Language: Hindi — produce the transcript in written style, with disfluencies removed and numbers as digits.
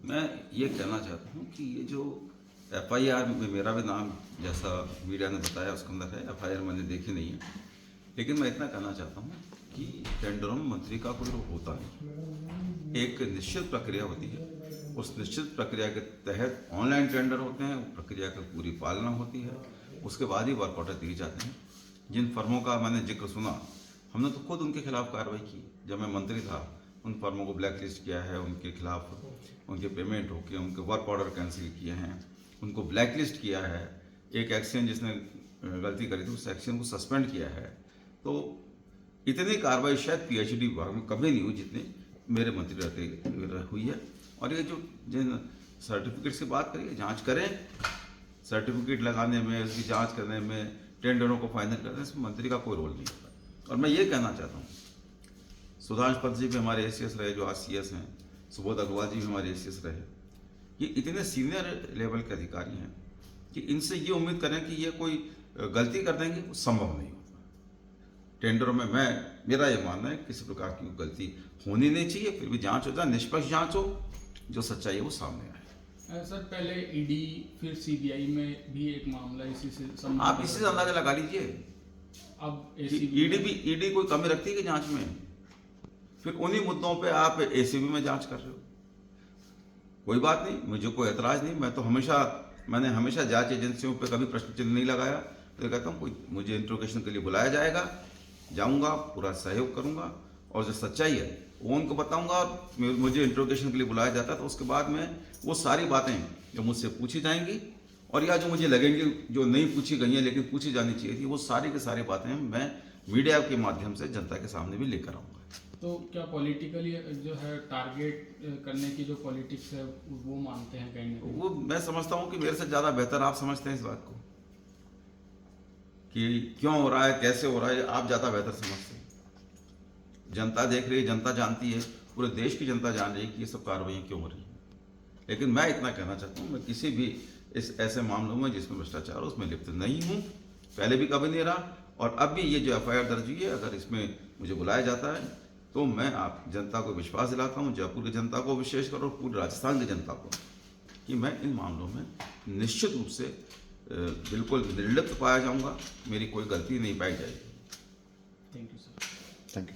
मैं ये कहना चाहता हूँ कि ये जो एफआईआर में मेरा भी नाम जैसा मीडिया ने बताया उसके अंदर है, एफआईआर मैंने देखी नहीं है, लेकिन मैं इतना कहना चाहता हूँ कि टेंडरों में मंत्री का कोई रोल होता नहीं। एक निश्चित प्रक्रिया होती है, उस निश्चित प्रक्रिया के तहत ऑनलाइन टेंडर होते हैं, वो प्रक्रिया की पूरी पालना होती है, उसके बाद ही वर्क ऑर्डर दिए जाते हैं। जिन फर्मों का मैंने जिक्र सुना, हमने तो खुद उनके खिलाफ कार्रवाई की। जब मैं मंत्री था उन फर्मों को ब्लैक लिस्ट किया है, उनके खिलाफ उनके पेमेंट होके उनके वर्क ऑर्डर कैंसिल किए हैं, उनको ब्लैक लिस्ट किया है। एक एक्शन जिसने गलती करी थी उस एक्शन को सस्पेंड किया है। तो इतनी कार्रवाई शायद पीएचडी विभाग में कभी नहीं हुई जितनी मेरे मंत्री रहते हुई है। और ये जो जिन सर्टिफिकेट की बात करिए, जांच करें, सर्टिफिकेट लगाने में, उसकी जांच करने में, टेंडरों को फाइनल करने में इसमें मंत्री का कोई रोल नहीं होता। और मैं ये कहना चाहता हूँ, सुधांशु पत जी भी हमारे एसीएस रहे जो आज सीएस हैं, सुबोध अग्रवाल जी भी हमारे एसीएस रहे, ये इतने सीनियर लेवल के अधिकारी हैं कि इनसे ये उम्मीद करें कि ये कोई गलती कर देंगे, वो संभव नहीं होता। टेंडरों में मेरा ये मानना है किसी प्रकार की गलती होनी नहीं चाहिए, फिर भी जांच हो जाए, निष्पक्ष जांच हो, जो सच्चाई है वो सामने आए। सर पहले ईडी फिर सीबीआई में भी एक मामला इसी से आप इसी से अंदाजा लगा लीजिए। अब ईडी कोई कमी रखती है कि जांच में? फिर उन्हीं मुद्दों पे आप एसीबी में जांच कर रहे हो। कोई बात नहीं, मुझे कोई एतराज नहीं। मैंने हमेशा जांच एजेंसियों पे कभी प्रश्न चिन्ह नहीं लगाया। तो कहता हूँ कोई मुझे इंट्रोगेशन के लिए बुलाया जाएगा, जाऊंगा, पूरा सहयोग करूंगा और जो सच्चाई है वो उनको बताऊंगा। और मुझे इंट्रोगेशन के लिए बुलाया जाता है तो उसके बाद में वो सारी बातें जो मुझसे पूछी जाएंगी और या जो मुझे लगेंगी जो नहीं पूछी गई हैं लेकिन पूछी जानी चाहिए थी, वो सारी की सारी बातें मैं मीडिया के माध्यम से जनता के सामने भी लेकर आऊँगा। तो क्या पॉलिटिकली जो है टारगेट करने की जो पॉलिटिक्स है वो मानते हैं कहीं ना कहीं? वो मैं समझता हूँ कि मेरे से ज़्यादा बेहतर आप समझते हैं इस बात को कि क्यों हो रहा है, कैसे हो रहा है, आप ज़्यादा बेहतर समझते हैं। जनता देख रही है, जनता जानती है, पूरे देश की जनता जान रही है कि ये सब कार्रवाइयाँ क्यों हो रही हैं। लेकिन मैं इतना कहना चाहता हूँ, मैं किसी भी इस ऐसे मामलों में जिसमें भ्रष्टाचार हो उसमें लिप्त नहीं हूँ, पहले भी कभी नहीं रहा और अब भी। ये जो एफआईआर दर्ज हुई है, अगर इसमें मुझे बुलाया जाता है तो मैं आप जनता को विश्वास दिलाता हूँ, जयपुर की जनता को विशेषकर और पूरे राजस्थान की जनता को, कि मैं इन मामलों में निश्चित रूप से बिल्कुल निर्लिप्त पाया जाऊँगा, मेरी कोई गलती नहीं पाई जाएगी। Thank you sir. Thank you.